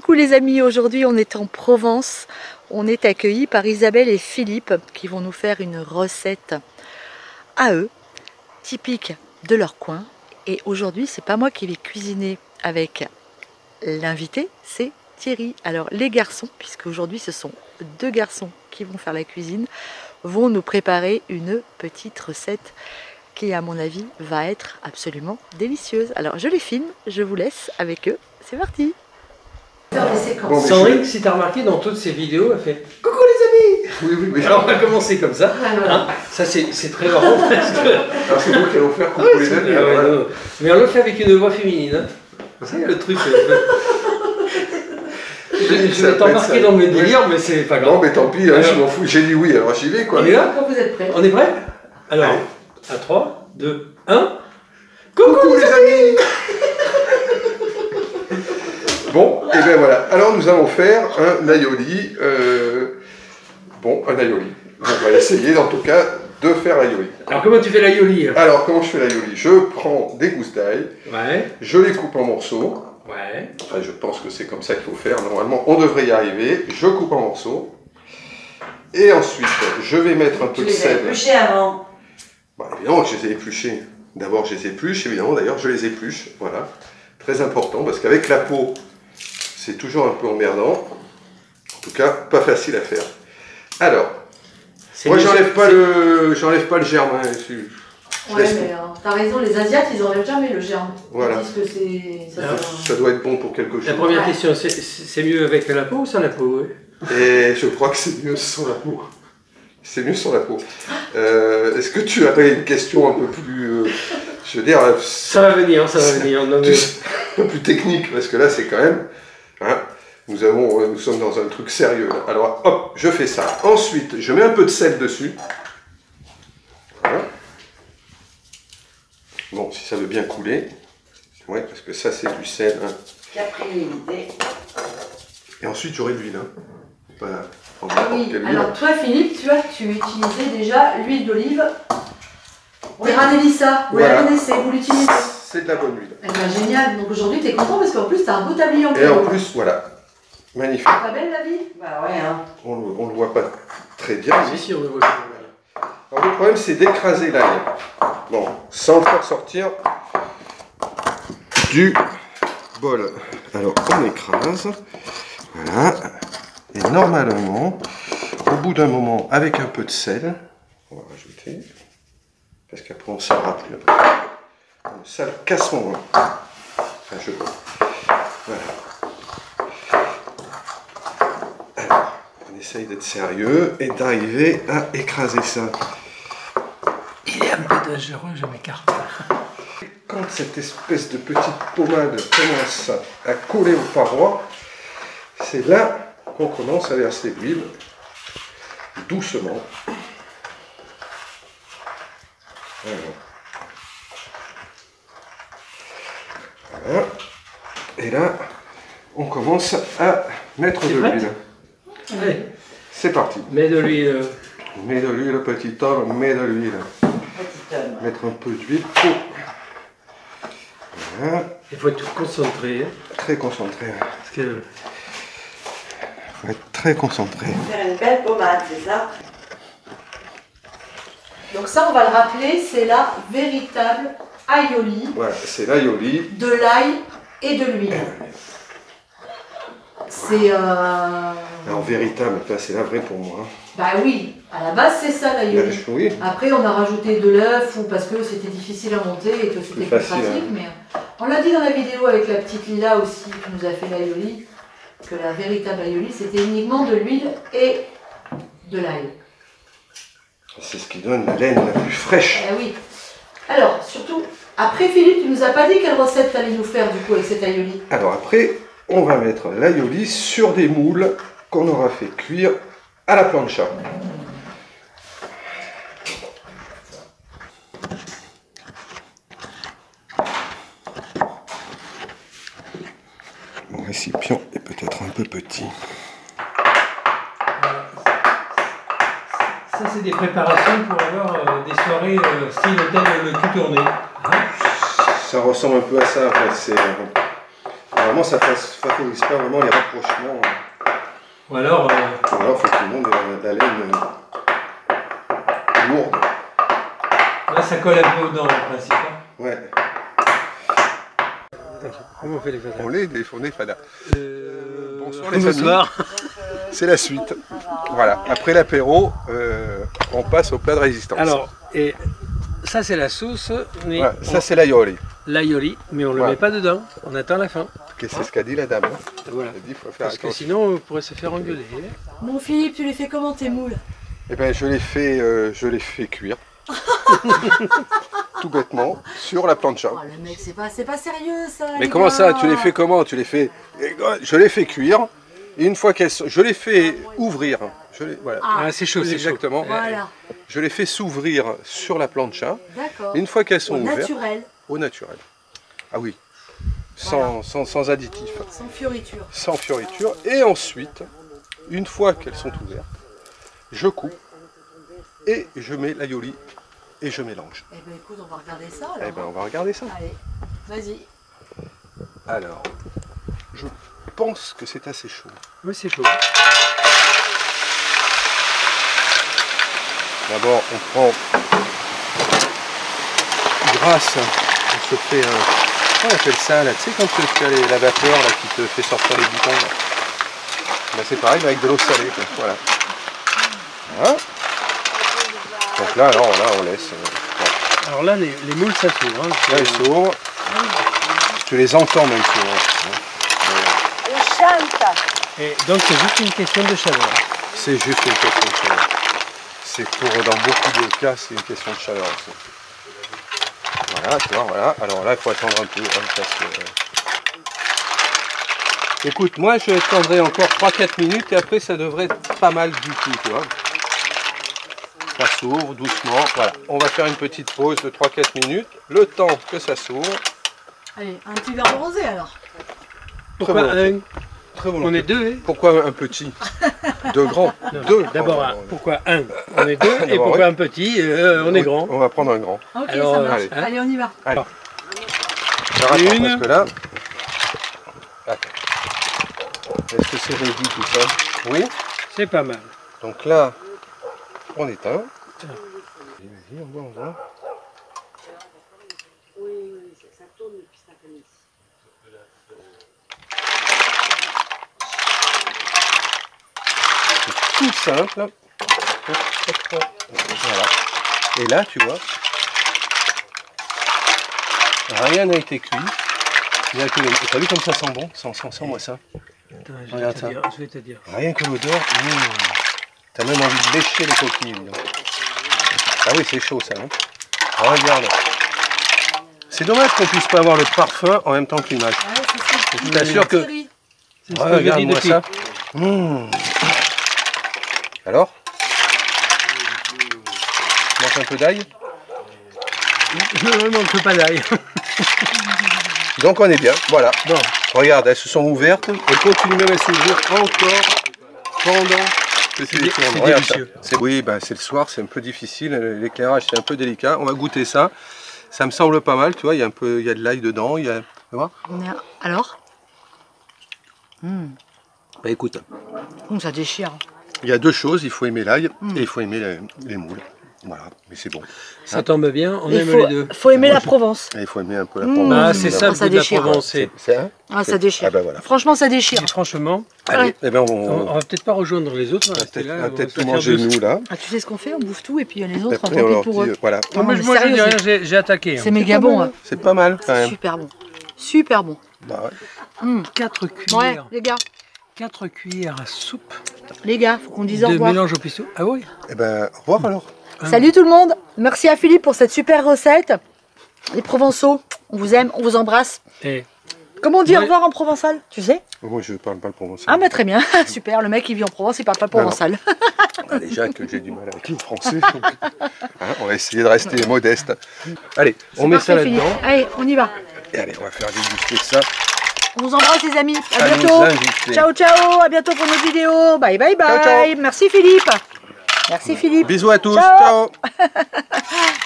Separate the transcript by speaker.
Speaker 1: Coucou les amis, aujourd'hui on est en Provence, on est accueillis par Isabelle et Philippe qui vont nous faire une recette à eux, typique de leur coin. Et aujourd'hui c'est pas moi qui vais cuisiner avec l'invité, c'est Thierry. Alors les garçons, puisque aujourd'hui ce sont deux garçons qui vont faire la cuisine, vont nous préparer une petite recette qui à mon avis va être absolument délicieuse. Alors je les filme, je vous laisse avec eux, c'est parti.
Speaker 2: Bon, Sandrine, si tu as remarqué dans toutes ces vidéos, elle fait « Coucou les amis !» Oui, mais alors on va commencer comme ça. Hein, ça c'est très marrant parce que...
Speaker 3: Alors c'est vous qui allons faire « Coucou les amis !»
Speaker 2: Mais on le fait avec une voix féminine. Hein. C'est le truc. Je vais t'embarquer dans mes délires, mais c'est pas grave.
Speaker 3: Non, mais tant pis, hein, je m'en fous. J'ai dit oui, alors j'y vais quoi.
Speaker 2: On est là?
Speaker 1: Quand vous êtes prêts.
Speaker 2: On est prêts? Alors, à 3, 2, 1.
Speaker 3: Coucou les amis. Bon, et bien voilà. Alors nous allons faire un aioli. Un aioli. On va essayer en tout cas de faire aioli.
Speaker 2: Alors comment tu fais l'aioli?
Speaker 3: Alors comment je fais l'aioli? Je prends des gousses d'ail, je les coupe en morceaux. Enfin, je pense que c'est comme ça qu'il faut faire. Normalement, on devrait y arriver. Je coupe en morceaux. Et ensuite, je vais mettre un peu de sel.
Speaker 4: Tu les as épluchés avant?
Speaker 3: Bah, évidemment que je les ai épluchés. D'abord, je les épluche. Évidemment, d'ailleurs, je les épluche. Voilà. Très important, parce qu'avec la peau, c'est toujours un peu emmerdant. En tout cas, pas facile à faire. Alors, moi, j'enlève pas le germe. Hein,
Speaker 1: ouais, mais t'as raison, les Asiates, ils enlèvent jamais le germe.
Speaker 3: Voilà.
Speaker 1: Ils disent que
Speaker 3: ça doit être bon pour quelque chose.
Speaker 2: La première question, c'est mieux avec la peau ou sans la peau?
Speaker 3: Et je crois que c'est mieux sans la peau. C'est mieux sans la peau. Est-ce que tu avais une question un peu plus... je veux dire...
Speaker 2: Ça va venir, ça va venir. Non, mais...
Speaker 3: un peu plus technique, parce que là, c'est quand même... Hein, nous sommes dans un truc sérieux. Là. Alors, hop, je fais ça. Ensuite, je mets un peu de sel dessus. Voilà. Bon, si ça veut bien couler. Ouais, parce que ça, c'est du sel. Hein.
Speaker 4: Qui a pris l'unité.
Speaker 3: Et ensuite, j'aurai de l'huile. Hein. Voilà.
Speaker 1: oui, alors toi Philippe, tu utilisais déjà l'huile d'olive. Terra Delissa, vous la connaissez, vous l'utilisez.
Speaker 3: C'est de la bonne huile.
Speaker 1: Eh ben, génial, donc aujourd'hui tu es content parce qu'en plus tu as un beau tablier en
Speaker 3: Et en plus, voilà, magnifique.
Speaker 1: Pas belle la vie?
Speaker 4: Bah ouais, hein.
Speaker 3: On le voit pas très bien.
Speaker 2: Si, on le voit.
Speaker 3: Alors le problème c'est d'écraser l'ail. Bon, sans le faire sortir du bol. Alors on écrase. Voilà. Et normalement, au bout d'un moment, avec un peu de sel, on va rajouter, parce qu'après on ne salera plus. On sale qu'à ce moment. Enfin, je vois. Voilà. Alors, on essaye d'être sérieux et d'arriver à écraser ça.
Speaker 2: Il est un peu dangereux, je m'écarte.
Speaker 3: Quand cette espèce de petite pommade commence à coller aux parois, c'est là qu'on commence à verser l'huile doucement. Voilà. Et là, on commence à mettre de l'huile.
Speaker 2: Allez.
Speaker 3: C'est parti.
Speaker 2: Mets de l'huile.
Speaker 3: Mets de l'huile, petit homme, mets de l'huile. Mettre un peu d'huile pour... Voilà.
Speaker 2: Il faut être concentré.
Speaker 3: Très concentré.
Speaker 2: Parce que...
Speaker 3: Il faut être très concentré.
Speaker 4: Faire une belle pommade, c'est ça?
Speaker 1: Donc ça, on va le rappeler, c'est la véritable aioli.
Speaker 3: Voilà, c'est l'aioli.
Speaker 1: De l'ail et de l'huile. C'est...
Speaker 3: Alors véritable, c'est la vraie pour moi.
Speaker 1: Bah oui, à la base c'est ça l'aioli.
Speaker 3: Oui.
Speaker 1: Après on a rajouté de l'œuf ou parce que c'était difficile à monter et que c'était plus pratique.
Speaker 3: Hein.
Speaker 1: Mais on l'a dit dans la vidéo avec la petite Lila aussi qui nous a fait l'aioli, que la véritable aioli c'était uniquement de l'huile et de l'ail.
Speaker 3: C'est ce qui donne la laine la plus fraîche.
Speaker 1: Eh oui. Alors surtout, après Philippe, tu nous as pas dit quelle recette tu allais nous faire du coup avec cet aioli.
Speaker 3: Alors après, on va mettre l'aioli sur des moules qu'on aura fait cuire à la plancha. Mon récipient est peut-être un peu petit.
Speaker 2: Ça, c'est des préparations pour avoir des soirées style hôtel le cul tourné.
Speaker 3: Ça ressemble un peu à ça en fait. Alors Vraiment, ça ne favorise pas vraiment les rapprochements.
Speaker 2: Ou alors
Speaker 3: il faut que le monde ait la laine lourde.
Speaker 2: là, ça colle un peu aux dents, en principe.
Speaker 3: Ouais.
Speaker 2: Comment on fait les fadas?
Speaker 3: On les fadas. Bonsoir les amis.
Speaker 2: Bonsoir.
Speaker 3: C'est la suite. Voilà. Après l'apéro, on passe au plat de résistance.
Speaker 2: Alors, et ça c'est la sauce, mais
Speaker 3: voilà, ça c'est l'aioli.
Speaker 2: l'aioli, mais on ne le met pas dedans, on attend la fin.
Speaker 3: C'est ce qu'a dit la dame. Hein.
Speaker 2: Voilà.
Speaker 3: Elle a dit, faut faire
Speaker 2: Parce que
Speaker 3: attention.
Speaker 2: sinon on pourrait se faire engueuler.
Speaker 1: Bon Philippe, tu les fais comment tes moules?
Speaker 3: Eh ben, je les fais cuire. Tout bêtement, sur la plancha.
Speaker 1: Oh, le mec, c'est pas sérieux ça.
Speaker 3: Mais
Speaker 1: les
Speaker 3: comment ça?
Speaker 1: gars.
Speaker 3: Tu les fais comment? Je les fais cuire. Et une fois qu'elles sont... Je les fais ouvrir. Voilà.
Speaker 2: Ah, c'est chaud, c'est
Speaker 3: Exactement.
Speaker 2: chaud.
Speaker 1: Voilà,
Speaker 3: Je les fais s'ouvrir sur la plancha.
Speaker 1: d'accord.
Speaker 3: Et une fois qu'elles sont
Speaker 1: Au
Speaker 3: ouvertes,
Speaker 1: naturel,
Speaker 3: au naturel. Ah oui. Sans additifs.
Speaker 1: sans fioriture.
Speaker 3: Sans fioriture. Et ensuite, une fois qu'elles sont ouvertes, je coupe et je mets l'aioli et je mélange.
Speaker 1: Eh ben écoute, on va regarder ça alors.
Speaker 3: Eh ben, on va regarder ça.
Speaker 1: Allez, vas-y.
Speaker 3: Alors, je pense que c'est assez chaud.
Speaker 2: Oui, c'est chaud.
Speaker 3: D'abord, on prend grâce, on se fait un... Comment on appelle ça là? Tu sais quand tu as la vapeur là, qui te fait sortir les boutons là. Ben, c'est pareil mais avec de l'eau salée. Quoi. Voilà. Voilà. Donc là, alors, là on laisse. Voilà.
Speaker 2: Alors là, les moules ça s'ouvre. Hein.
Speaker 3: Là ils s'ouvrent. Tu les entends même s'ouvrir.
Speaker 1: On chante.
Speaker 2: Et donc c'est juste une question de chaleur.
Speaker 3: C'est juste une question de chaleur. C'est pour, dans beaucoup de cas, c'est une question de chaleur aussi. Voilà, tu vois, voilà. Alors là, il faut attendre un peu. Hein, parce que, Écoute, moi, je attendrai encore 3-4 minutes et après, ça devrait être pas mal du tout, tu vois. Ça s'ouvre doucement. Voilà, on va faire une petite pause de 3-4 minutes. Le temps que ça s'ouvre.
Speaker 1: Allez, un petit verre de rosé alors.
Speaker 2: Pourquoi un?
Speaker 3: Très
Speaker 2: On
Speaker 3: volontiers.
Speaker 2: est deux, hein?
Speaker 3: Pourquoi un petit? Deux grands. Deux.
Speaker 2: D'abord,
Speaker 3: Oh,
Speaker 2: pourquoi un? On est deux, et
Speaker 3: D'abord,
Speaker 2: pourquoi
Speaker 3: oui.
Speaker 2: un petit? On est grand.
Speaker 3: On va prendre un grand.
Speaker 1: Ok,
Speaker 2: Alors,
Speaker 1: ça marche.
Speaker 3: allez.
Speaker 1: Allez, on y va.
Speaker 3: Allez.
Speaker 2: Alors.
Speaker 3: Alors, attends,
Speaker 2: Une.
Speaker 3: parce que là... Attends. Est-ce que c'est réduit tout ça? Oui.
Speaker 2: C'est pas mal.
Speaker 3: Donc là, on éteint. Vas-y, on voit. C'est tout simple. Voilà. Et là, tu vois, rien n'a été cuit. Il y a que les... T'as vu comme ça sent bon? Sens-moi ça.
Speaker 2: Attends,
Speaker 3: Regarde ça.
Speaker 2: je vais te dire.
Speaker 3: Rien que l'odeur. T'as même envie de lécher les coquilles. Dis donc. Ah oui, c'est chaud ça. Hein, regarde. C'est dommage qu'on puisse pas avoir le parfum en même temps que l'image.
Speaker 1: Ouais, c'est ce
Speaker 3: Je t'assure que...
Speaker 2: C'est ce que je dis
Speaker 3: Regarde-moi
Speaker 2: depuis.
Speaker 3: ça. Alors? Tu manges un peu d'ail?
Speaker 2: Je ne manque pas d'ail.
Speaker 3: Donc on est bien, voilà.
Speaker 2: Bon.
Speaker 3: Regarde, elles se sont ouvertes. Elles continuent même à s'ouvrir encore pendant que tu les tournes.
Speaker 2: c'est
Speaker 3: Regarde ça.
Speaker 2: délicieux.
Speaker 3: Oui, ben, c'est le soir, c'est un peu difficile. L'éclairage, c'est un peu délicat. On va goûter ça. Ça me semble pas mal, tu vois. Il y a de l'ail dedans. Il y a... Tu vois?
Speaker 1: Alors
Speaker 3: Bah, écoute,
Speaker 1: ça déchire.
Speaker 3: il y a deux choses. Il faut aimer l'ail et il faut aimer les moules. Voilà, mais c'est bon.
Speaker 2: Ça tombe bien, on
Speaker 1: Il
Speaker 2: aime les deux.
Speaker 1: faut aimer la Provence.
Speaker 3: Et il faut aimer un peu la
Speaker 1: Mmh.
Speaker 3: Provence.
Speaker 2: Ah, c'est ça le
Speaker 1: ça
Speaker 2: goût de la
Speaker 1: déchire.
Speaker 2: Provence. C'est-
Speaker 3: C'est un
Speaker 1: Ah, ça déchire.
Speaker 3: Ah ben voilà.
Speaker 1: Franchement, ça déchire.
Speaker 2: Et franchement,
Speaker 3: Allez, eh ben
Speaker 2: on va peut-être pas rejoindre les autres.
Speaker 3: on va
Speaker 2: rester là,
Speaker 3: peut-être
Speaker 2: on va
Speaker 3: peut-être
Speaker 2: se
Speaker 3: tout
Speaker 2: faire
Speaker 3: manger
Speaker 2: douce.
Speaker 3: nous là.
Speaker 1: Ah, tu sais ce qu'on fait? On bouffe tout et puis les autres,
Speaker 3: Après
Speaker 1: on
Speaker 3: on
Speaker 1: tant
Speaker 3: leur
Speaker 1: pis pour
Speaker 3: dit
Speaker 1: eux.
Speaker 3: voilà.
Speaker 2: Non, mais
Speaker 1: mais
Speaker 2: moi je dis
Speaker 1: sérieux,
Speaker 2: rien, j'ai attaqué.
Speaker 1: C'est méga bon. Hein.
Speaker 3: C'est pas mal quand même.
Speaker 1: Super bon. Super bon.
Speaker 3: Bah ouais.
Speaker 2: 4
Speaker 1: Ouais,
Speaker 2: cuillères.
Speaker 1: les gars.
Speaker 2: 4 cuillères à soupe
Speaker 1: Les gars, faut qu'on dise au
Speaker 2: de
Speaker 1: revoir.
Speaker 2: mélange au pistou. Ah oui.
Speaker 3: Eh ben au revoir alors.
Speaker 1: Salut tout le monde. Merci à Philippe pour cette super recette. Les Provençaux, on vous aime, on vous embrasse.
Speaker 2: Et
Speaker 1: Comment on dit au
Speaker 2: Ouais.
Speaker 1: revoir en provençal? Tu sais?
Speaker 3: Moi je parle pas le provençal.
Speaker 1: Ah, bah très bien. Super. Le mec, il vit en Provence, il parle pas le provençal.
Speaker 3: Ah, déjà que j'ai du mal avec le français. Donc, hein, on va essayer de rester modeste. Allez, on met ça
Speaker 1: Parfait, Philippe.
Speaker 3: là-dedans.
Speaker 1: Allez, on y va.
Speaker 3: Et allez, on va faire déguster ça.
Speaker 1: On vous embrasse les amis. À
Speaker 3: À nos
Speaker 1: bientôt.
Speaker 3: invités.
Speaker 1: Ciao, ciao. À bientôt pour nos vidéos. Bye, bye, bye.
Speaker 3: Ciao, ciao.
Speaker 1: Merci Philippe. Merci Philippe.
Speaker 3: Bisous à tous.
Speaker 1: Ciao.
Speaker 3: Ciao.